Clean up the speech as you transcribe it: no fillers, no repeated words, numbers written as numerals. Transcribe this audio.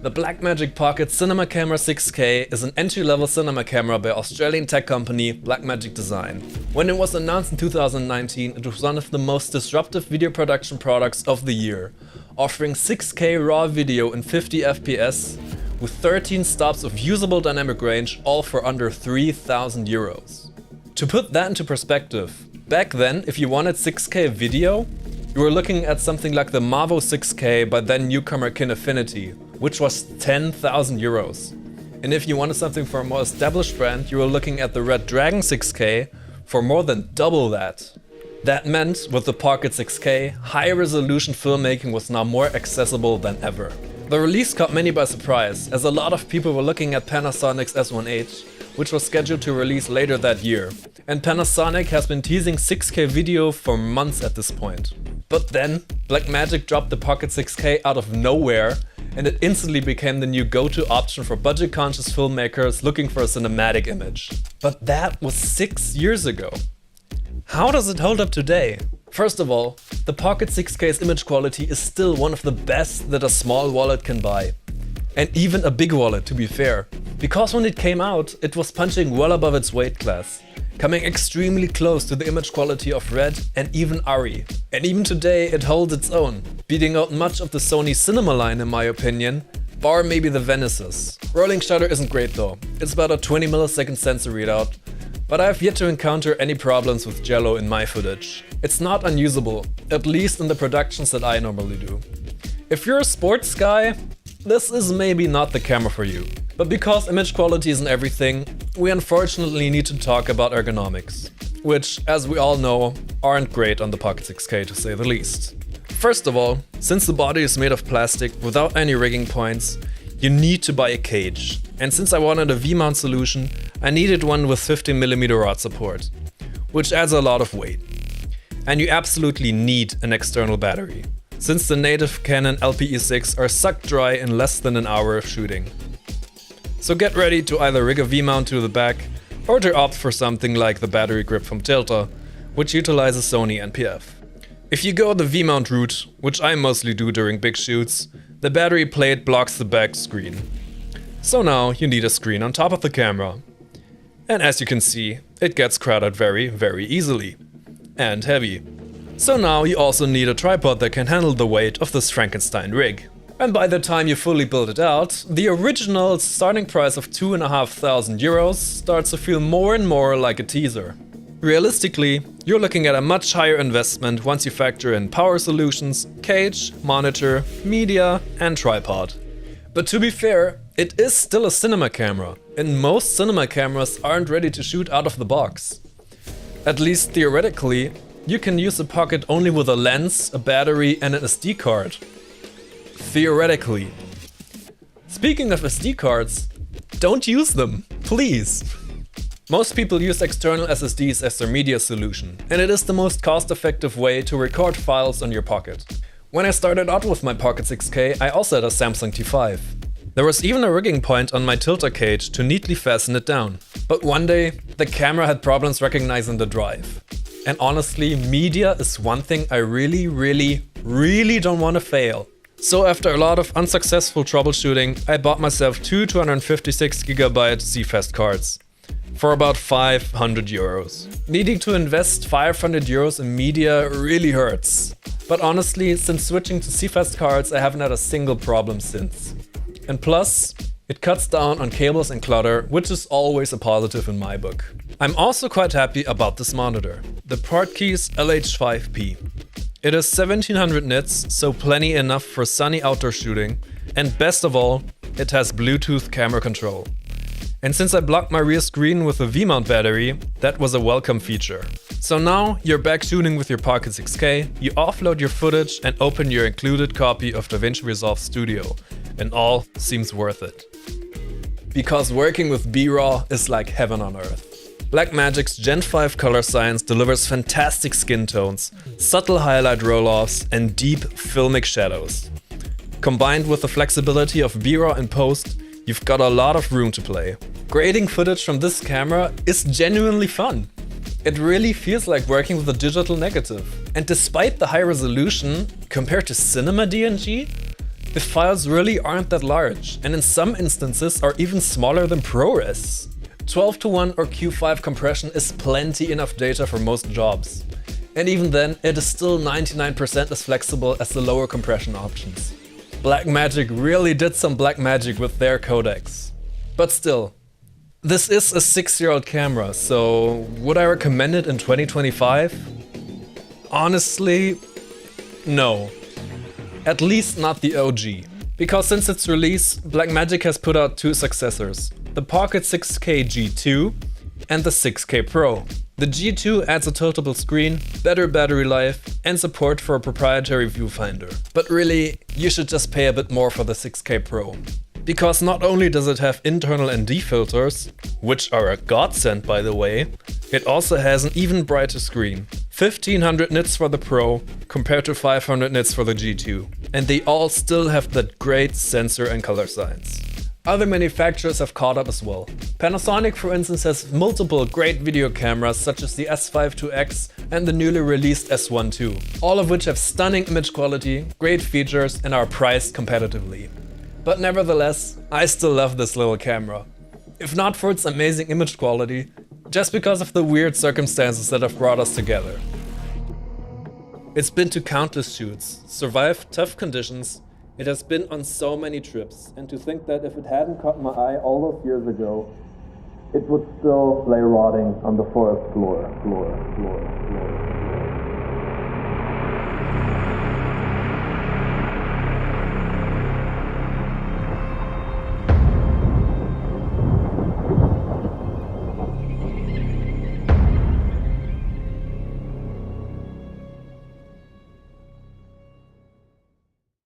The Blackmagic Pocket Cinema Camera 6K is an entry-level cinema camera by Australian tech company Blackmagic Design. When it was announced in 2019, it was one of the most disruptive video production products of the year, offering 6K RAW video in 50 FPS with 13 stops of usable dynamic range, all for under 3,000 euros. To put that into perspective, back then, if you wanted 6K video, you were looking at something like the Mavo 6K by then newcomer Kinefinity, which was 10,000 euros. And if you wanted something for a more established brand, you were looking at the Red Dragon 6K for more than double that. That meant, with the Pocket 6K, high-resolution filmmaking was now more accessible than ever. The release caught many by surprise, as a lot of people were looking at Panasonic's S1H, which was scheduled to release later that year. And Panasonic has been teasing 6K video for months at this point. But then, Blackmagic dropped the Pocket 6K out of nowhere, and it instantly became the new go-to option for budget-conscious filmmakers looking for a cinematic image. But that was 6 years ago. How does it hold up today? First of all, the Pocket 6K's image quality is still one of the best that a small wallet can buy. And even a big wallet, to be fair. Because when it came out, it was punching well above its weight class, coming extremely close to the image quality of Red and even Ari. And even today it holds its own, beating out much of the Sony cinema line in my opinion, bar maybe the Venices. Rolling shutter isn't great though, it's about a 20 millisecond sensor readout, but I have yet to encounter any problems with Jello in my footage. It's not unusable, at least in the productions that I normally do. If you're a sports guy, this is maybe not the camera for you. But because image quality isn't everything, we unfortunately need to talk about ergonomics, which, as we all know, aren't great on the Pocket 6K to say the least. First of all, since the body is made of plastic without any rigging points, you need to buy a cage. And since I wanted a V-mount solution, I needed one with 15mm rod support, which adds a lot of weight. And you absolutely need an external battery, since the native Canon LPE6 are sucked dry in less than an hour of shooting. So get ready to either rig a V-mount to the back, or to opt for something like the battery grip from Tilta, which utilizes Sony NPF. If you go the V-mount route, which I mostly do during big shoots, the battery plate blocks the back screen. So now you need a screen on top of the camera. And as you can see, it gets crowded very, very easily. And heavy. So now you also need a tripod that can handle the weight of this Frankenstein rig. And by the time you fully build it out, the original starting price of 2,500 euros starts to feel more and more like a teaser. Realistically, you're looking at a much higher investment once you factor in power solutions, cage, monitor, media and tripod. But to be fair, it is still a cinema camera, and most cinema cameras aren't ready to shoot out of the box. At least theoretically, you can use a Pocket only with a lens, a battery and an SD card. Theoretically. Speaking of SD cards, don't use them, please. Most people use external SSDs as their media solution, and it is the most cost-effective way to record files on your Pocket. When I started out with my Pocket 6K, I also had a Samsung T5. There was even a rigging point on my Tilta cage to neatly fasten it down. But one day, the camera had problems recognizing the drive. And honestly, media is one thing I really don't want to fail. So after a lot of unsuccessful troubleshooting, I bought myself two 256GB CFast cards for about 500 euros. Needing to invest 500 euros in media really hurts. But honestly, since switching to CFast cards, I haven't had a single problem since. And plus, it cuts down on cables and clutter, which is always a positive in my book. I'm also quite happy about this monitor, the Portkeys LH5P. It is 1700 nits, so plenty enough for sunny outdoor shooting, and best of all, it has Bluetooth camera control. And since I blocked my rear screen with a V-mount battery, that was a welcome feature. So now you're back shooting with your Pocket 6K, you offload your footage and open your included copy of DaVinci Resolve Studio, and all seems worth it. Because working with B-RAW is like heaven on earth. Blackmagic's Gen 5 color science delivers fantastic skin tones, subtle highlight roll-offs and deep filmic shadows. Combined with the flexibility of B-RAW in post, you've got a lot of room to play. Grading footage from this camera is genuinely fun. It really feels like working with a digital negative. And despite the high resolution, compared to cinema DNG, if files really aren't that large, and in some instances are even smaller than ProRes. 12:1 or Q5 compression is plenty enough data for most jobs. And even then, it is still 99% as flexible as the lower compression options. Blackmagic really did some black magic with their codecs. But still, this is a 6-year-old camera, so would I recommend it in 2025? Honestly, no. At least not the OG. Because since its release, Blackmagic has put out two successors, the Pocket 6K G2 and the 6K Pro. The G2 adds a tiltable screen, better battery life, and support for a proprietary viewfinder. But really, you should just pay a bit more for the 6K Pro. Because not only does it have internal ND filters, which are a godsend by the way, it also has an even brighter screen. 1500 nits for the Pro compared to 500 nits for the G2. And they all still have that great sensor and color science. Other manufacturers have caught up as well. Panasonic, for instance, has multiple great video cameras such as the S5 IIX and the newly released S1 II, all of which have stunning image quality, great features, and are priced competitively. But nevertheless, I still love this little camera. If not for its amazing image quality, just because of the weird circumstances that have brought us together. It's been to countless shoots, survived tough conditions. It has been on so many trips, and to think that if it hadn't caught my eye all those years ago, it would still lay rotting on the forest floor.